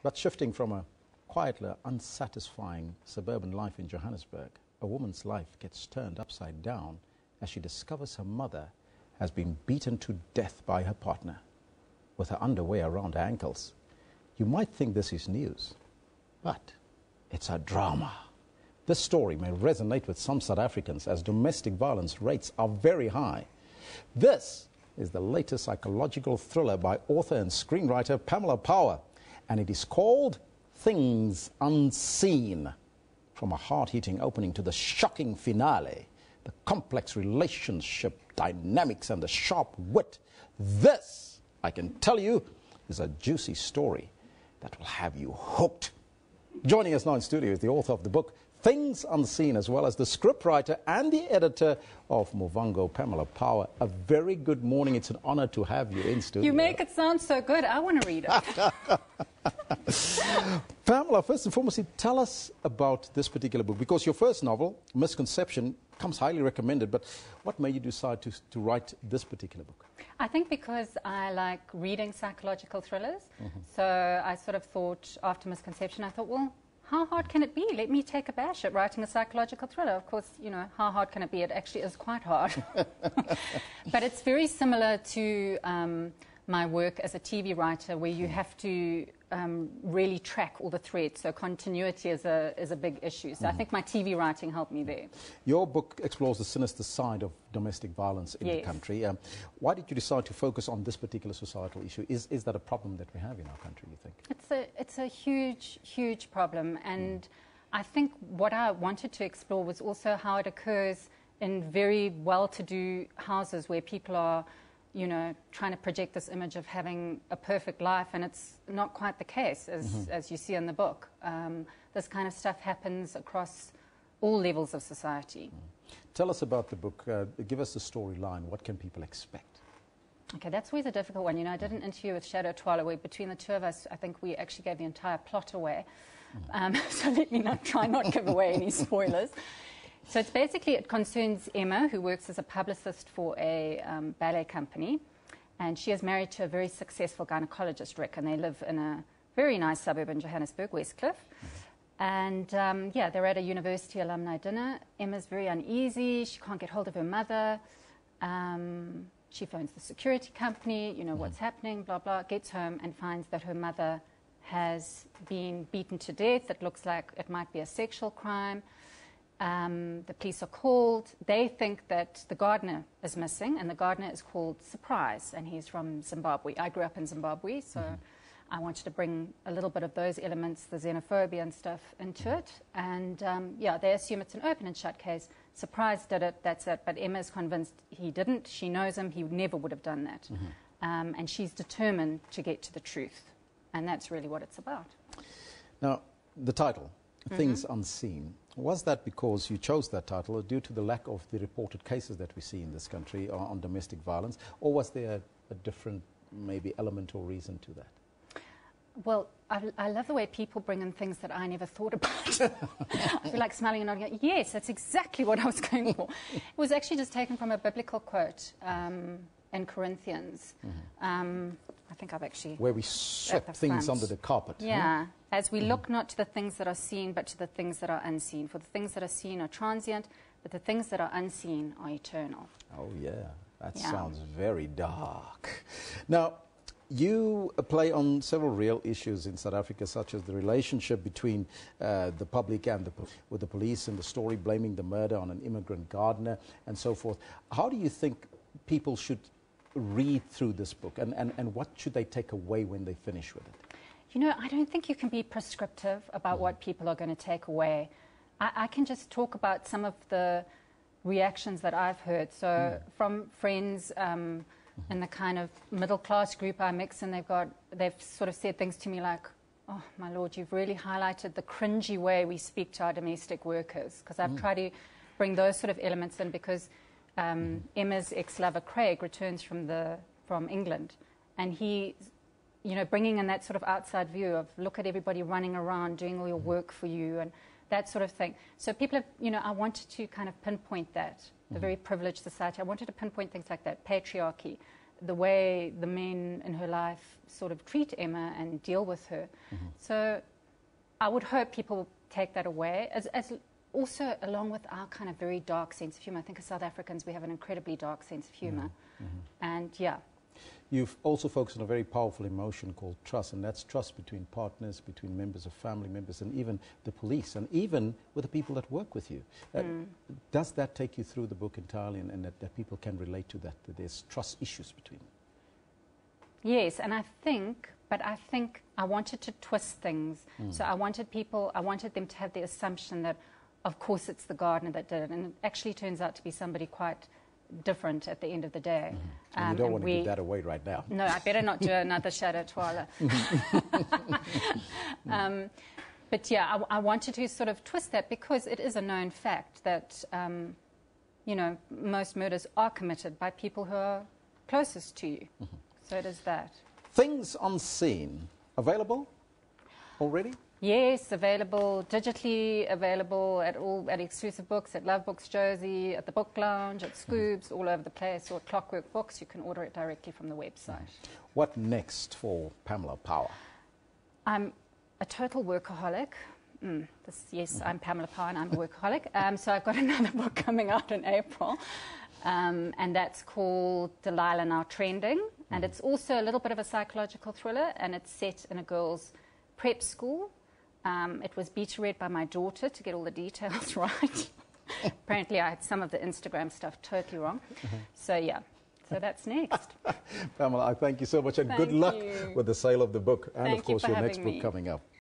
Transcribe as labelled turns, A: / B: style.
A: But shifting from a quietly unsatisfying suburban life in Johannesburg, a woman's life gets turned upside down as she discovers her mother has been beaten to death by her partner with her underwear around her ankles. You might think this is news, but it's a drama. This story may resonate with some South Africans as domestic violence rates are very high. This is the latest psychological thriller by author and screenwriter Pamela Power, and it is called Things Unseen. From a hard-hitting opening to the shocking finale, the complex relationship dynamics and the sharp wit, this, I can tell you, is a juicy story that will have you hooked. Joining us now in studio is the author of the book Things Unseen, as well as the scriptwriter and the editor of Muvhango, Pamela Power. A very good morning. It's an honor to have you in studio.
B: You make it sound so good. I want to read it.
A: Pamela, first and foremost, tell us about this particular book, because your first novel, Misconception, comes highly recommended, but what made you decide to write this particular book?
B: I think because I like reading psychological thrillers. So I sort of thought, after Misconception, I thought, well, how hard can it be? Let me take a bash at writing a psychological thriller. Of course, you know, how hard can it be? It actually is quite hard. But it's very similar to my work as a TV writer, where you have to really track all the threads. So continuity is a big issue. So I think my TV writing helped me there. Your
A: book explores the sinister side of domestic violence in the country. Why did you decide to focus on this particular societal issue? Is that a problem that we have in our country, you think?
B: It's a huge, huge problem. And I think what I wanted to explore was also how it occurs in very well-to-do houses where people are, you know, trying to project this image of having a perfect life, and it's not quite the case, as you see in the book. This kind of stuff happens across all levels of society.
A: Tell us about the book. Give us the storyline. What can people expect?
B: Okay, that's always a difficult one. You know, I did an interview with Shadow Twala where between the two of us, I think we actually gave the entire plot away. So let me try not give away any spoilers. So it's basically, it concerns Emma, who works as a publicist for a ballet company, and she is married to a very successful gynecologist, Rick, and they live in a very nice suburb in Johannesburg, Westcliff. And yeah, they're at a university alumni dinner. Emma's very uneasy. She can't get hold of her mother. She phones the security company, you know, what's happening, blah, blah, gets home and finds that her mother has been beaten to death. It looks like it might be a sexual crime. The police are called. They think that the gardener is missing, and the gardener is called Surprise, and he's from Zimbabwe. I grew up in Zimbabwe, so I wanted to bring a little bit of those elements, the xenophobia and stuff, into it. And yeah, they assume it's an open and shut case. Surprise did it, that's it. But Emma's convinced he didn't. She knows him. He never would have done that. And she's determined to get to the truth. And that's really what it's about.
A: Now, the title, Things Unseen. Was that because you chose that title, or due to the lack of the reported cases that we see in this country on domestic violence, or was there a different maybe element or reason to that?
B: Well, I love the way people bring in things that I never thought about. I feel like smiling and nodding. Yes, that's exactly what I was going for. It was actually just taken from a biblical quote in Corinthians. I think I've actually...
A: Where we swept things under the carpet.
B: Yeah. As we look not to the things that are seen, but to the things that are unseen. For the things that are seen are transient, but the things that are unseen are eternal.
A: Oh, yeah. That sounds very dark. Now, you play on several real issues in South Africa, such as the relationship between the public and with the police, and the story blaming the murder on an immigrant gardener and so forth. How do you think people should read through this book, and what should they take away when they finish with it?
B: You know, I don't think you can be prescriptive about what people are going to take away. I can just talk about some of the reactions that I've heard. So from friends in the kind of middle-class group I mix, and they've sort of said things to me like, oh, my Lord, you've really highlighted the cringy way we speak to our domestic workers, because I've tried to bring those sort of elements in, because Emma's ex-lover, Craig, returns from England, and he, you know, bringing in that sort of outside view of look at everybody running around doing all your work for you and that sort of thing. So people have, you know, I wanted to kind of pinpoint that, the very privileged society. I wanted to pinpoint things like that, patriarchy, the way the men in her life sort of treat Emma and deal with her. So I would hope people take that away, as also along with our kind of very dark sense of humour. I think as South Africans we have an incredibly dark sense of humour. And yeah.
A: You've also focused on a very powerful emotion called trust, and that's trust between partners, between members of family members, and even the police, and even with the people that work with you. Does that take you through the book entirely, and that people can relate to that there's trust issues between them?
B: Yes, and I think I wanted to twist things. So I wanted them to have the assumption that, of course, it's the gardener that did it, and it actually turns out to be somebody quite different at the end of the day.
A: And you don't want to give that away right now.
B: No, I better not do another Shadow Twala. But yeah, I wanted to sort of twist that, because it is a known fact that, you know, most murders are committed by people who are closest to you. So it is that.
A: Things Unseen, available already?
B: Yes, available digitally, available at Exclusive Books, at Love Books Josie, at the Book Lounge, at Scoobs, all over the place, or at Clockwork Books. You can order it directly from the website.
A: What next for Pamela Power?
B: I'm a total workaholic. Yes, I'm Pamela Power and I'm a workaholic. So I've got another book coming out in April, and that's called Delilah Now Trending. And it's also a little bit of a psychological thriller, and it's set in a girls' prep school. It was beta read by my daughter to get all the details right. Apparently I had some of the Instagram stuff totally wrong. So yeah, so that's next.
A: Pamela, I thank you so much, and good luck with the sale of the book, and of course your next book coming up.